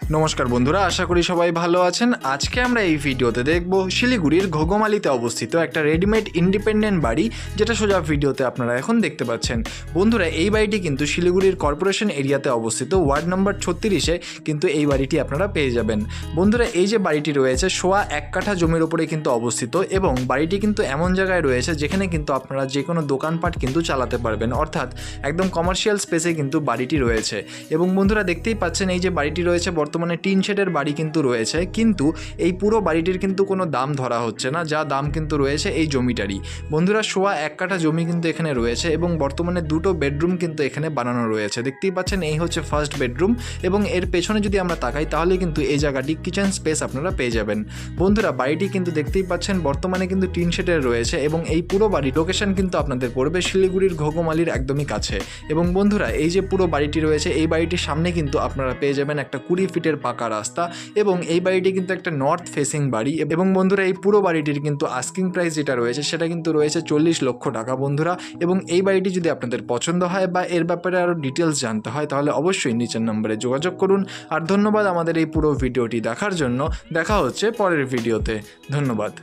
নমস্কার বন্ধুরা, আশা করি সবাই ভালো আছেন। আজকে আমরা এই ভিডিওতে দেখব শিলিগুড়ির ঘোগমালিতে অবস্থিত একটা রেডিমেড ইন্ডিপেন্ডেন্ট বাড়ি, যেটা সোজা ভিডিওতে আপনারা এখন দেখতে পাচ্ছেন। বন্ধুরা, এই বাড়িটি কিন্তু শিলিগুড়ির কর্পোরেশন এরিয়াতে অবস্থিত, ওয়ার্ড নম্বর 36-এ কিন্তু এই বাড়িটি আপনারা পেয়ে যাবেন। বন্ধুরা, এই যে বাড়িটি রয়েছে সোয়া 1 কাঠা জমির উপরে কিন্তু অবস্থিত, এবং বাড়িটি কিন্তু এমন জায়গায় রয়েছে যেখানে কিন্তু আপনারা যে কোনো দোকানপাট কিন্তু চালাতে পারবেন, অর্থাৎ একদম কমার্শিয়াল স্পেসে কিন্তু বাড়িটি রয়েছে। এবং বন্ধুরা, দেখতেই পাচ্ছেন এই যে বাড়িটি রয়েছে বর্তমানে টিন শেডের বাড়ি কিন্তু রয়েছে, কিন্তু এই পুরো বাড়িটির কিন্তু কোনো দাম ধরা হচ্ছে না, যা দাম কিন্তু রয়েছে এই জমিটারই। বন্ধুরা, সোয়া 1 কাঠা জমি কিন্তু এখানে রয়েছে, এবং বর্তমানে 2টো বেডরুম কিন্তু এখানে বানানো রয়েছে। দেখতেই পাচ্ছেন এই হচ্ছে ফার্স্ট বেডরুম, এবং এর পেছনে যদি আমরা তাকাই তাহলে কিন্তু এই জায়গাটি কিচেন স্পেস আপনারা পেয়ে যাবেন। বন্ধুরা, বাড়িটি কিন্তু দেখতেই পাচ্ছেন বর্তমানে কিন্তু টিন শেডের রয়েছে, এবং এই পুরো বাড়ি লোকেশন কিন্তু আপনাদের পড়বে শিলিগুড়ির ঘোগমালির একদমই কাছে। এবং বন্ধুরা, এই যে পুরো বাড়িটি রয়েছে এই বাড়িটির সামনে কিন্তু আপনারা পেয়ে যাবেন একটা 20 ফিটের পাকা রাস্তা, এবং এই বাড়িটি কিন্তু একটা নর্থ ফেসিং বাড়ি। এবং বন্ধুরা, এই পুরো বাড়িটির কিন্তু আস্কিং প্রাইস যেটা রয়েছে সেটা কিন্তু রয়েছে 40 লক্ষ টাকা বন্ধুরা। এবং এই বাড়িটি যদি আপনাদের পছন্দ হয় বা এর ব্যাপারে আরও ডিটেলস জানতে হয় তাহলে অবশ্যই নিচের নম্বরে যোগাযোগ করুন। আর ধন্যবাদ আমাদের এই পুরো ভিডিওটি দেখার জন্য। দেখা হচ্ছে পরের ভিডিওতে। ধন্যবাদ।